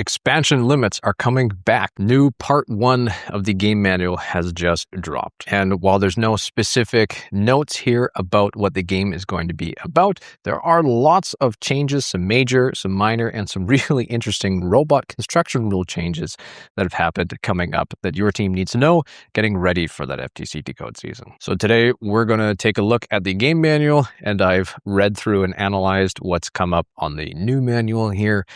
Expansion limits are coming back. New part 1 of the game manual has just dropped. And while there's no specific notes here about what the game is going to be about, there are lots of changes, some major, some minor, and some really interesting robot construction rule changes that have happened coming up that your team needs to know, getting ready for that FTC Decode season. So today we're going to take a look at the game manual, and I've read through and analyzed what's come up on the new manual here.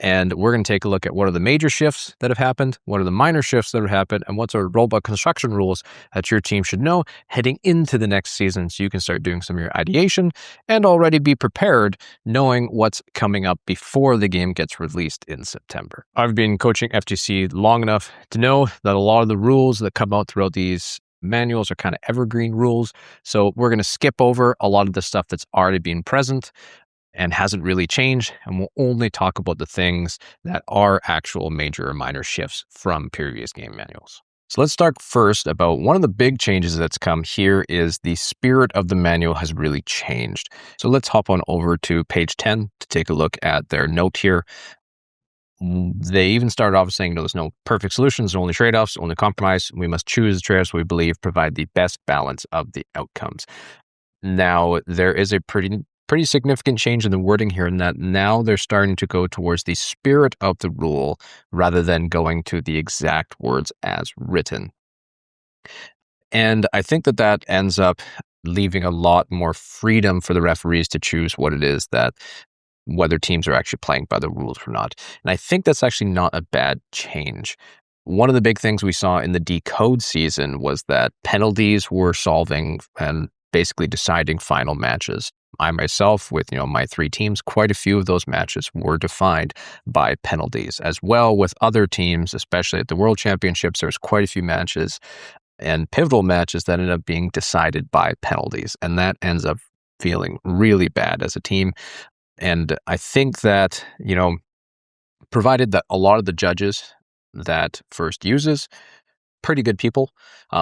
And we're going to take a look at what are the major shifts that have happened, what are the minor shifts that have happened, and what's our robot construction rules that your team should know heading into the next season so you can start doing some of your ideation and already be prepared knowing what's coming up before the game gets released in September. I've been coaching FTC long enough to know that a lot of the rules that come out throughout these manuals are kind of evergreen rules. So we're going to skip over a lot of the stuff that's already been present and hasn't really changed, and we'll only talk about the things that are actual major or minor shifts from previous game manuals. So let's start first about one of the big changes that's come here is the spirit of the manual has really changed. So let's hop on over to page 10 to take a look at their note here. They even started off saying, there's no perfect solutions, only trade-offs, only compromise. We must choose the trade-offs we believe provide the best balance of the outcomes. Now, there is a pretty significant change in the wording here in that now they're starting to go towards the spirit of the rule rather than going to the exact words as written. And I think that ends up leaving a lot more freedom for the referees to choose what it is that whether teams are actually playing by the rules or not. And I think that's actually not a bad change. One of the big things we saw in the Decode season was that penalties were solving and basically deciding final matches. I myself, with my 3 teams, quite a few of those matches were defined by penalties. As well with other teams, especially at the World Championships, there's quite a few matches and pivotal matches that ended up being decided by penalties. And that ends up feeling really bad as a team. And I think that, provided that a lot of the judges that First uses, pretty good people.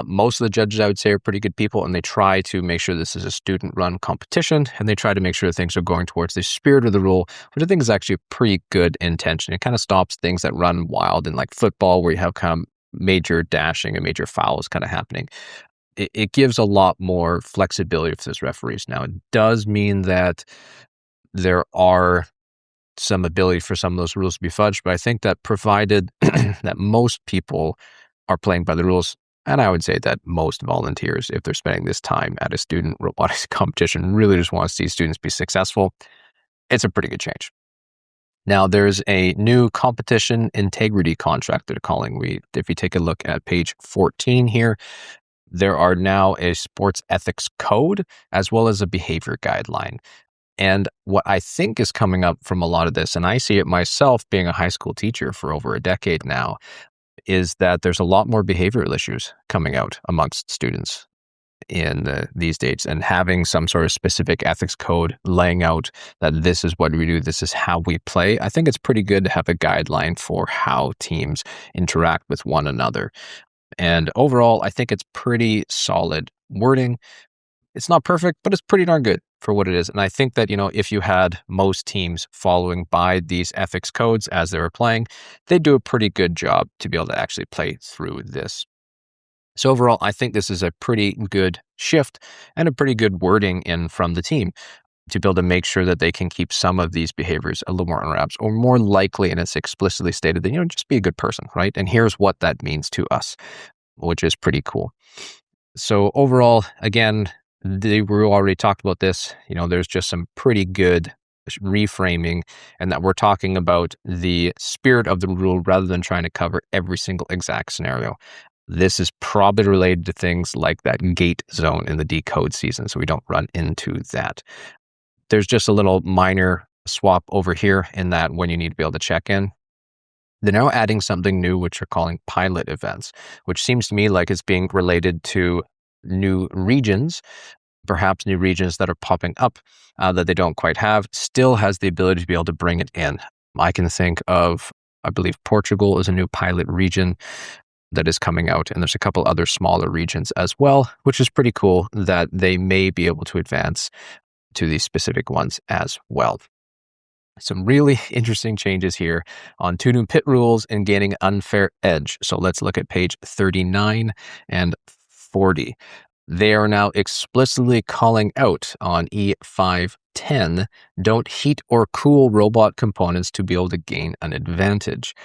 Most of the judges, I would say, are pretty good people, and they try to make sure this is a student-run competition, and they try to make sure things are going towards the spirit of the rule, which I think is actually a pretty good intention. It kind of stops things that run wild in like football, where you have kind of major dashing and major fouls kind of happening. It gives a lot more flexibility for those referees. Now, it does mean that there are some ability for some of those rules to be fudged, but I think that provided that most people are playing by the rules, and I would say that most volunteers, if they're spending this time at a student robotics competition, really just want to see students be successful, it's a pretty good change. Now, there's a new competition integrity contract they're calling. If you take a look at page 14 here, there are now a sports ethics code as well as a behavior guideline. And what I think is coming up from a lot of this, and I see it myself being a high school teacher for over a decade now, is that there's a lot more behavioral issues coming out amongst students in these days, and having some sort of specific ethics code laying out that this is what we do, this is how we play. I think it's pretty good to have a guideline for how teams interact with one another. And overall, I think it's pretty solid wording. It's not perfect, but it's pretty darn good for what it is. And I think that, if you had most teams following by these ethics codes as they were playing, they do a pretty good job to be able to actually play through this. So overall, I think this is a pretty good shift and a pretty good wording in from the team to be able to make sure that they can keep some of these behaviors a little more on wraps, or more likely, and it's explicitly stated that, just be a good person, right? And here's what that means to us, which is pretty cool. So overall, again, we already talked about this. There's just some pretty good reframing, and that we're talking about the spirit of the rule rather than trying to cover every single exact scenario. This is probably related to things like that gate zone in the Decode season, so we don't run into that. There's just a little minor swap over here in that when you need to be able to check in, they're now adding something new, which they're calling pilot events, which seems to me like it's being related to new regions, perhaps new regions that are popping up that they don't quite have, still has the ability to be able to bring it in. I can think of, I believe Portugal is a new pilot region that is coming out, and there's a couple other smaller regions as well, which is pretty cool that they may be able to advance to these specific ones as well. Some really interesting changes here on 2 new pit rules and gaining unfair edge. So let's look at page 39 and 40. They are now explicitly calling out on E510, don't heat or cool robot components to be able to gain an advantage.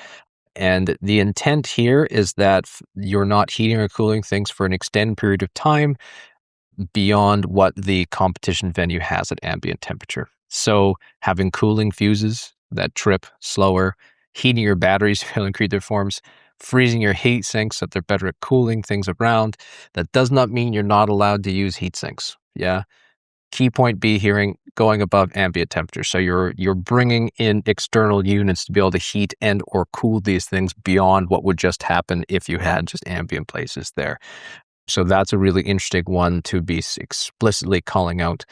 And the intent here is that you're not heating or cooling things for an extended period of time beyond what the competition venue has at ambient temperature. So having cooling fuses that trip slower, heating your batteries to increase their forms, freezing your heat sinks so that they're better at cooling things around. That does not mean you're not allowed to use heat sinks. Yeah. Key point B here, going above ambient temperature. So you're bringing in external units to be able to heat and or cool these things beyond what would just happen if you had just ambient places there. So that's a really interesting one to be explicitly calling out.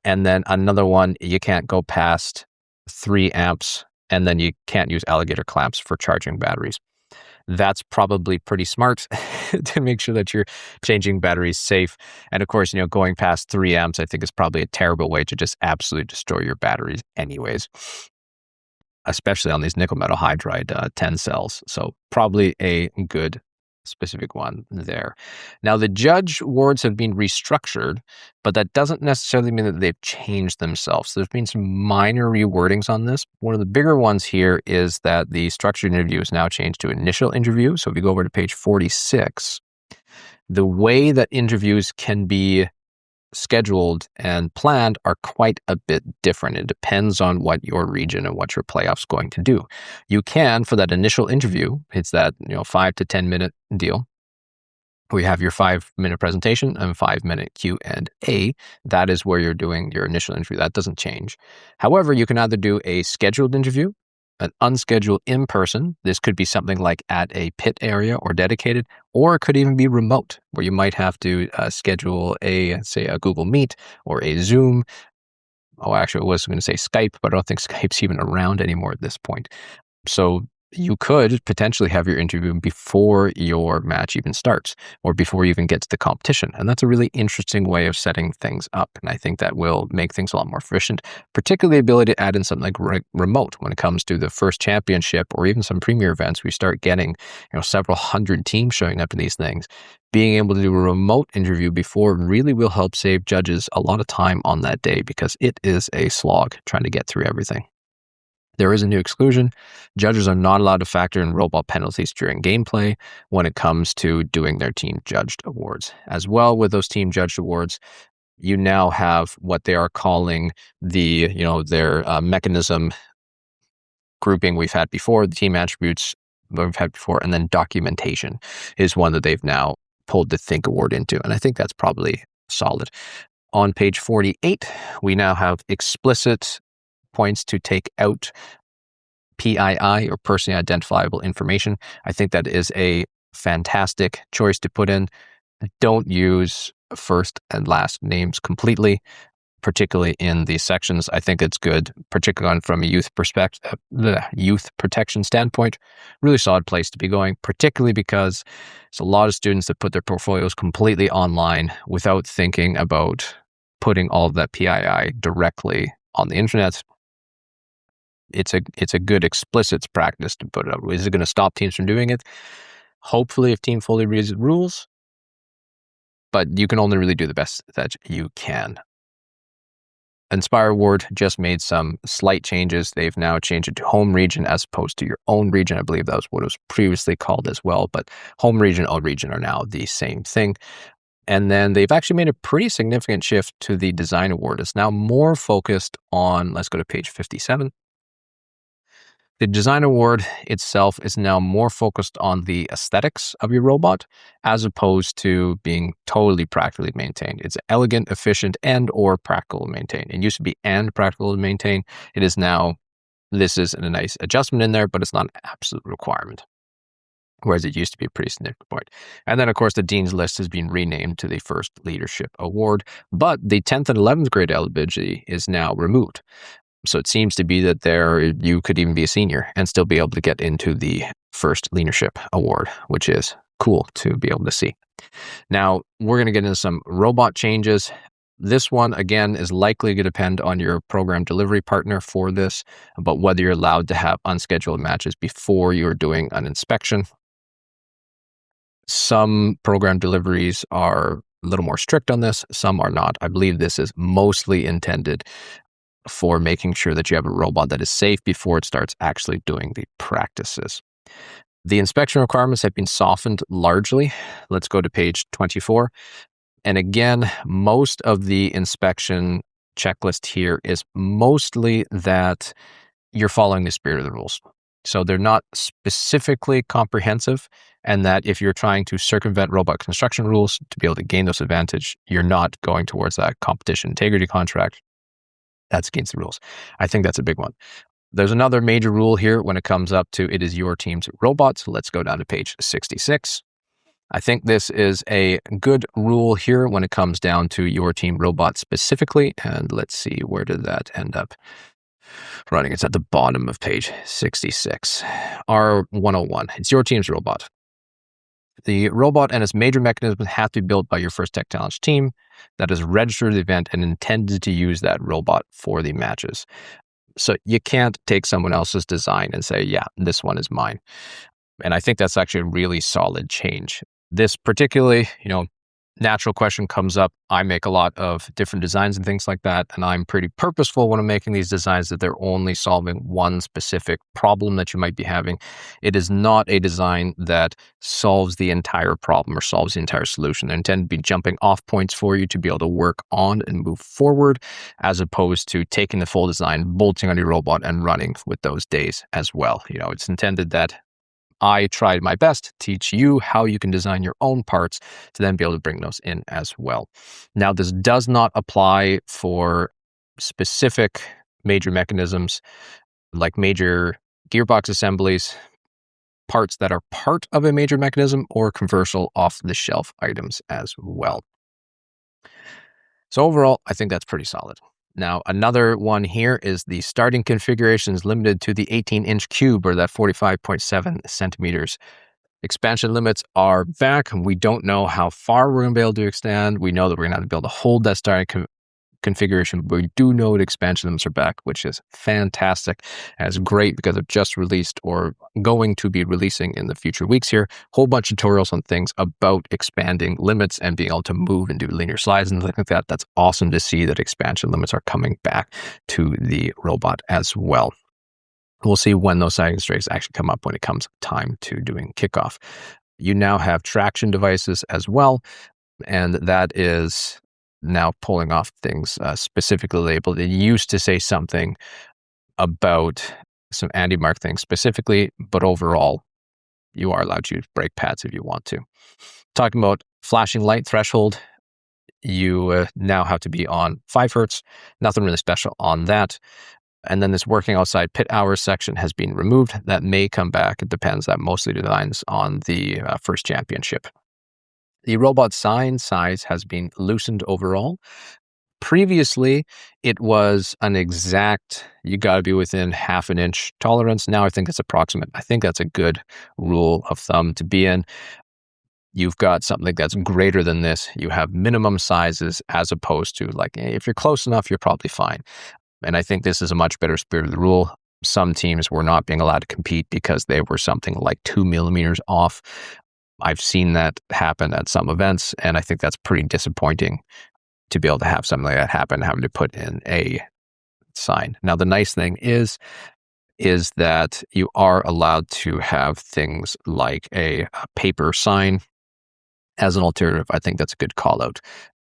And then another one, you can't go past 3 amps, and then you can't use alligator clamps for charging batteries. That's probably pretty smart to make sure that you're changing batteries safe. And of course, going past 3 amps, I think is probably a terrible way to just absolutely destroy your batteries anyways, especially on these nickel metal hydride 10 cells. So probably a good specific one there. Now, the judge awards have been restructured, but that doesn't necessarily mean that they've changed themselves. So there's been some minor rewordings on this. One of the bigger ones here is that the structured interview is now changed to initial interview. So if we go over to page 46, the way that interviews can be scheduled and planned are quite a bit different. It depends on what your region and what your playoff's going to do. You can, for that initial interview, it's that 5 to 10 minute deal. We have your 5-minute presentation and 5-minute Q&A. That is where you're doing your initial interview. That doesn't change. However, you can either do a scheduled interview, an unscheduled in-person. This could be something like at a pit area or dedicated, or it could even be remote, where you might have to schedule say a Google Meet or a Zoom. Oh, actually, I was going to say Skype, but I don't think Skype's even around anymore at this point. So you could potentially have your interview before your match even starts or before you even get to the competition. And that's a really interesting way of setting things up. And I think that will make things a lot more efficient, particularly the ability to add in something like remote when it comes to the first championship or even some premier events. We start getting several hundred teams showing up in these things. Being able to do a remote interview before really will help save judges a lot of time on that day, because it is a slog trying to get through everything. There is a new exclusion. Judges are not allowed to factor in robot penalties during gameplay when it comes to doing their team judged awards. As well, with those team judged awards, you now have what they are calling their mechanism grouping we've had before, the team attributes we've had before, and then documentation is one that they've now pulled the Think Award into. And I think that's probably solid. On page 48, we now have explicit points to take out PII or personally identifiable information. I think that is a fantastic choice to put in. Don't use first and last names completely, particularly in these sections. I think it's good, particularly from a youth perspective, the youth protection standpoint. Really solid place to be going, particularly because there's a lot of students that put their portfolios completely online without thinking about putting all of that PII directly on the internet. It's a good explicit practice to put it up. Is it going to stop teams from doing it? Hopefully, if team fully reads the rules, but you can only really do the best that you can. Inspire Award just made some slight changes. They've now changed it to home region as opposed to your own region. I believe that was what it was previously called as well, but home region, own region are now the same thing. And then they've actually made a pretty significant shift to the Design Award. It's now more focused on, let's go to page 57. The Design Award itself is now more focused on the aesthetics of your robot as opposed to being totally practically maintained. It's elegant, efficient, and or practical to maintain. It used to be and practical to maintain. It is now, this is a nice adjustment in there, but it's not an absolute requirement. Whereas it used to be a pretty significant point. And then, of course, the Dean's List has been renamed to the First Leadership Award, but the 10th and 11th grade eligibility is now removed. So it seems to be that you could even be a senior and still be able to get into the First Leadership Award, which is cool to be able to see. Now, we're going to get into some robot changes. This one, again, is likely to depend on your program delivery partner for this, but whether you're allowed to have unscheduled matches before you're doing an inspection. Some program deliveries are a little more strict on this, some are not. I believe this is mostly intended for making sure that you have a robot that is safe before it starts actually doing the practices. The inspection requirements have been softened largely. Let's go to page 24. And again, most of the inspection checklist here is mostly that you're following the spirit of the rules. So they're not specifically comprehensive, and that if you're trying to circumvent robot construction rules to be able to gain those advantage, you're not going towards that competition integrity contract. That's against the rules. I think that's a big one. There's another major rule here when it comes up to it is your team's robot. So let's go down to page 66. I think this is a good rule here when it comes down to your team robot specifically. And let's see, where did that end up running? It's at the bottom of page 66. R101, it's your team's robot. The robot and its major mechanisms have to be built by your first tech challenge team that is registered the event and intended to use that robot for the matches. So you can't take someone else's design and say, yeah, this one is mine. And I think that's actually a really solid change. This particularly, natural question comes up. I make a lot of different designs and things like that, and I'm pretty purposeful when I'm making these designs that they're only solving one specific problem that you might be having. It is not a design that solves the entire problem or solves the entire solution. They're intended to be jumping off points for you to be able to work on and move forward, as opposed to taking the full design, bolting on your robot and running with those days as well. It's intended that I tried my best to teach you how you can design your own parts to then be able to bring those in as well. Now, this does not apply for specific major mechanisms like major gearbox assemblies, parts that are part of a major mechanism, or commercial off-the-shelf items as well. So overall, I think that's pretty solid. Now, another one here is the starting configuration is limited to the 18-inch cube, or that 45.7 centimeters. Expansion limits are back. We don't know how far we're going to be able to extend. We know that we're going to have to be able to hold that starting configuration, but we do know that expansion limits are back, which is fantastic. That's great because they've just released or going to be releasing in the future weeks here. Whole bunch of tutorials on things about expanding limits and being able to move and do linear slides and things like that. That's awesome to see that expansion limits are coming back to the robot as well. We'll see when those siding constraints actually come up when it comes time to doing kickoff. You now have traction devices as well, and that is now pulling off things specifically labeled. It used to say something about some anti-mark things specifically, but overall, you are allowed to use brake pads if you want to. Talking about flashing light threshold, you now have to be on 5 hertz. Nothing really special on that. And then this working outside pit hours section has been removed. That may come back. It depends. That mostly depends on the first championship. The robot sign size has been loosened overall. Previously, it was an exact, you got to be within 1/2 inch tolerance. Now I think it's approximate. I think that's a good rule of thumb to be in. You've got something that's greater than this. You have minimum sizes as opposed to if you're close enough, you're probably fine. And I think this is a much better spirit of the rule. Some teams were not being allowed to compete because they were something like 2 millimeters off. I've seen that happen at some events, and I think that's pretty disappointing to be able to have something like that happen, having to put in a sign. Now, the nice thing is that you are allowed to have things like a paper sign as an alternative. I think that's a good call out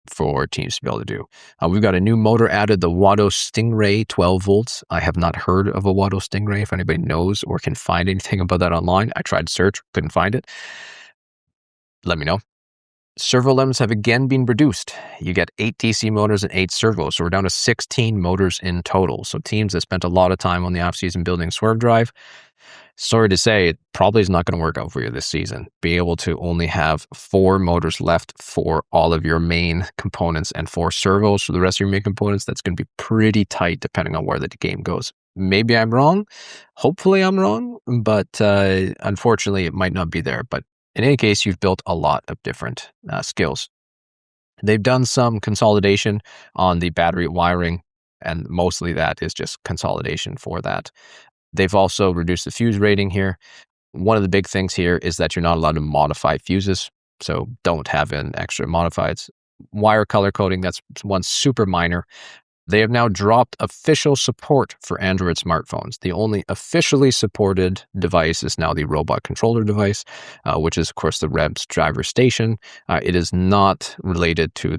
for teams to be able to do. We've got a new motor added, the Watto Stingray 12 volts. I have not heard of a Watto Stingray. If anybody knows or can find anything about that online, I tried to search, couldn't find it. Let me know. Servo limits have again been reduced. You get 8 DC motors and 8 servos, so we're down to 16 motors in total. So teams that spent a lot of time on the off-season building swerve drive, sorry to say, it probably is not going to work out for you this season. Be able to only have 4 motors left for all of your main components and 4 servos for the rest of your main components. That's going to be pretty tight depending on where the game goes. Maybe I'm wrong. Hopefully I'm wrong, but unfortunately it might not be there. But in any case, you've built a lot of different skills. They've done some consolidation on the battery wiring, and mostly that is just consolidation for that. They've also reduced the fuse rating here. One of the big things here is that you're not allowed to modify fuses, so don't have an extra modifieds. Wire color coding, that's one super minor. They have now dropped official support for Android smartphones. The only officially supported device is now the robot controller device, which is, of course, the REBS driver station. It is not related to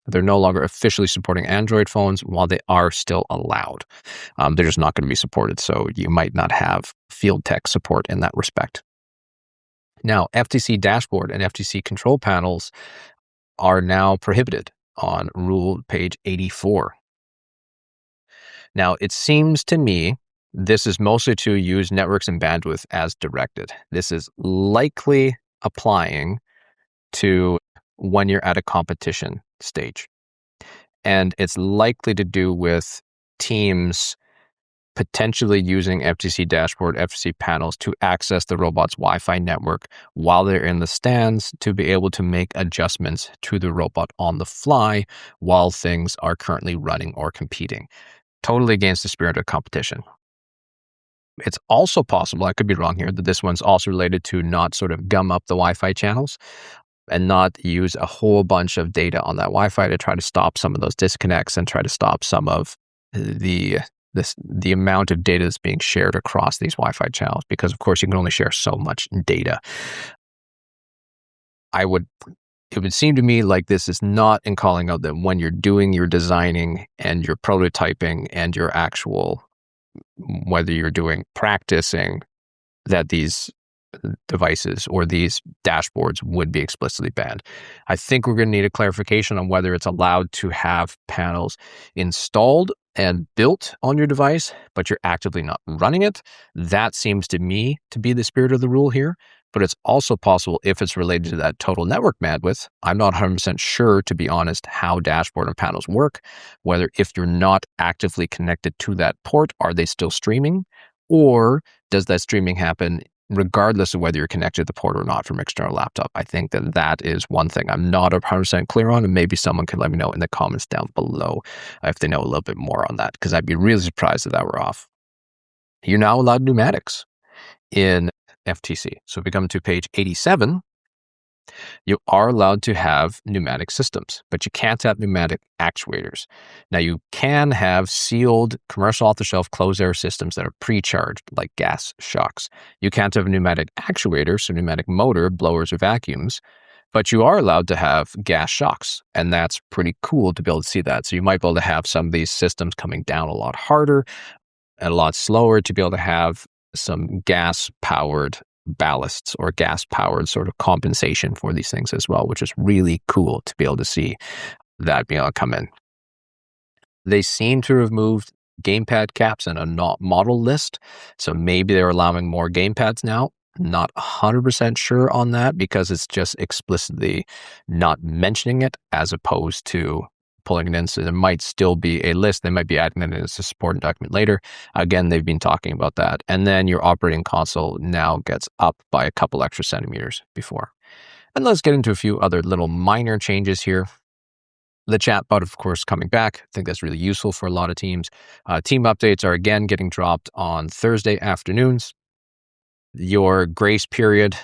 they're no longer officially supporting Android phones while they are still allowed. They're just not going to be supported, so you might not have field tech support in that respect. Now, FTC dashboard and FTC control panels are now prohibited on rule page 84. Now, it seems to me this is mostly to use networks and bandwidth as directed. This is likely applying to when you're at a competition stage. And it's likely to do with teams potentially using FTC dashboard, FTC panels to access the robot's Wi-Fi network while they're in the stands to be able to make adjustments to the robot on the fly while things are currently running or competing. Totally against the spirit of competition. It's also possible, I could be wrong here, that this one's also related to not sort of gum up the Wi-Fi channels and not use a whole bunch of data on that Wi-Fi to try to stop some of those disconnects and try to stop some of the amount of data that's being shared across these Wi-Fi channels, because of course you can only share so much data. It would seem to me like this is not in calling out that when you're doing your designing and your prototyping and your actual, whether you're doing practicing, that these devices or these dashboards would be explicitly banned. I think we're going to need a clarification on whether it's allowed to have panels installed and built on your device, but you're actively not running it. That seems to me to be the spirit of the rule here, but it's also possible if it's related to that total network bandwidth. I'm not 100% sure, to be honest, how dashboard and panels work, whether if you're not actively connected to that port, are they still streaming, or does that streaming happen regardless of whether you're connected to the port or not from external laptop? I think that is one thing I'm not 100% clear on, and maybe someone can let me know in the comments down below if they know a little bit more on that, because I'd be really surprised if that were off. You're now allowed pneumatics in FTC. So if we come to page 87, you are allowed to have pneumatic systems, but you can't have pneumatic actuators. Now, you can have sealed commercial off-the-shelf closed-air systems that are pre-charged, like gas shocks. You can't have a pneumatic actuator, so pneumatic motor, blowers, or vacuums, but you are allowed to have gas shocks, and that's pretty cool to be able to see that. So you might be able to have some of these systems coming down a lot harder and a lot slower to be able to have some gas-powered ballasts or gas-powered sort of compensation for these things as well, which is really cool to be able to see that being able to come in. They seem to have moved gamepad caps in a not model list, so maybe they're allowing more gamepads now. Not 100% sure on that because it's just explicitly not mentioning it as opposed to pulling it in. So there might still be a list. They might be adding it as a support document later. Again, they've been talking about that. And then your operating console now gets up by a couple extra centimeters before. And let's get into a few other little minor changes here. The chatbot, of course, coming back. I think that's really useful for a lot of teams. Team updates are again getting dropped on Thursday afternoons. Your grace period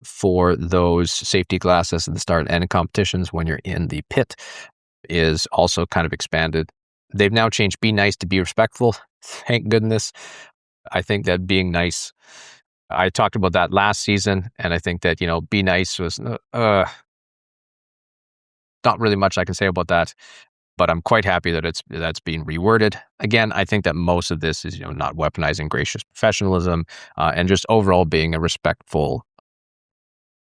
for those safety glasses at the start and end competitions when you're in the pit is also kind of expanded. They've now changed be nice to be respectful. Thank goodness. I think that being nice, I talked about that last season, and I think that, be nice was not really much I can say about that, but I'm quite happy that that's being reworded. Again, I think that most of this is, not weaponizing gracious professionalism and just overall being a respectful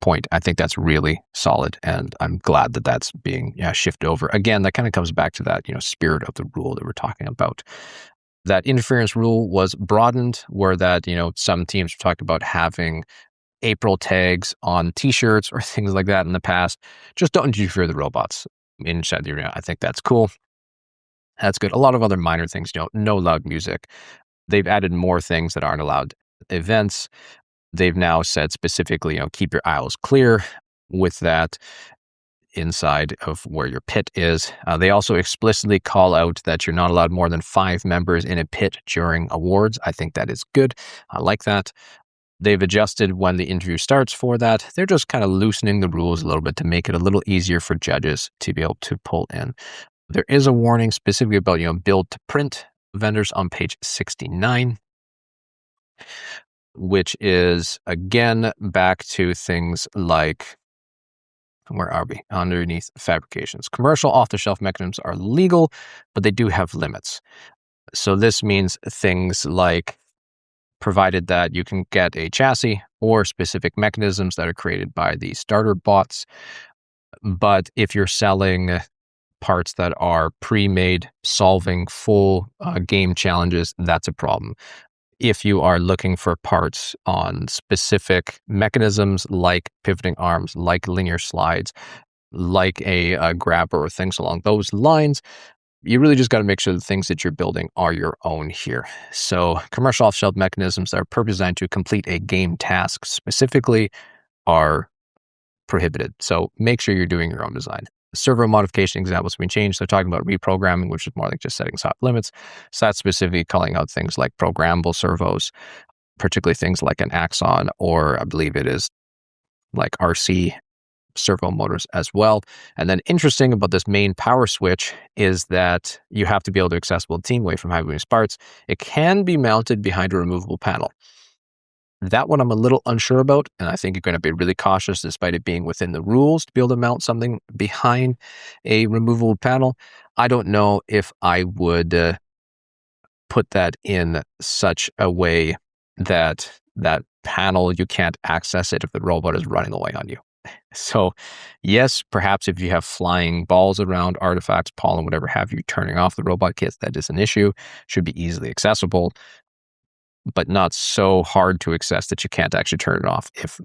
point. I think that's really solid, and I'm glad that that's being shifted over. Again, that kind of comes back to that spirit of the rule that we're talking about. That interference rule was broadened, where that some teams were talking about having April tags on T-shirts or things like that in the past. Just don't interfere the robots inside the arena. I think that's cool. That's good. A lot of other minor things, no loud music. They've added more things that aren't allowed. Events. They've now said specifically, keep your aisles clear with that. inside of where your pit is. They also explicitly call out that you're not allowed more than 5 members in a pit during awards. I think that is good. I like that. They've adjusted when the interview starts for that. They're just kind of loosening the rules a little bit to make it a little easier for judges to be able to pull in. There is a warning specifically about, build to print vendors on page 69, which is again back to things like, where are we? Underneath fabrications. Commercial off-the-shelf mechanisms are legal, but they do have limits. So this means things like, provided that you can get a chassis or specific mechanisms that are created by the starter bots. But if you're selling parts that are pre-made, solving full game challenges, that's a problem. If you are looking for parts on specific mechanisms like pivoting arms, like linear slides, like a grabber or things along those lines, you really just got to make sure the things that you're building are your own here. So commercial off-shelf mechanisms that are purpose-designed to complete a game task specifically are prohibited. So make sure you're doing your own design. Servo modification examples have been changed. They're talking about reprogramming, which is more like just setting soft limits. So that's specifically calling out things like programmable servos, particularly things like an Axon, or I believe it is like RC servo motors as well. And then interesting about this main power switch is that you have to be able to accessible team away from high-volume parts. It can be mounted behind a removable panel. That one I'm a little unsure about, and I think you're going to be really cautious despite it being within the rules to be able to mount something behind a removable panel. I don't know if I would put that in such a way that that panel, you can't access it if the robot is running away on you. So yes, perhaps if you have flying balls around, artifacts, pollen, whatever have you, turning off the robot kits, that is an issue, should be easily accessible, but not so hard to access that you can't actually turn it off if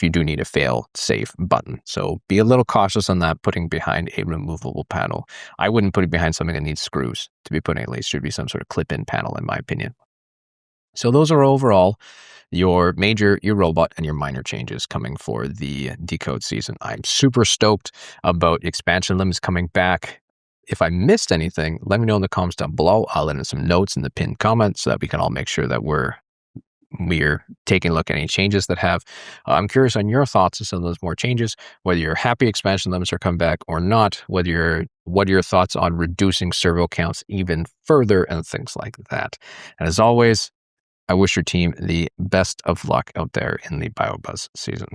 you do need a fail safe button. So be a little cautious on that, putting behind a removable panel. I wouldn't put it behind something that needs screws to be put in. At least should be some sort of clip-in panel, in my opinion. So those are overall your major, your robot, and your minor changes coming for the Decode season. I'm super stoked about expansion limits coming back. If I missed anything, let me know in the comments down below. I'll add in some notes in the pinned comments so that we can all make sure that we're taking a look at any changes that have. I'm curious on your thoughts on some of those more changes, whether you're happy expansion limits are coming back or not, what are your thoughts on reducing servo counts even further and things like that. And as always, I wish your team the best of luck out there in the BIOBUZZ season.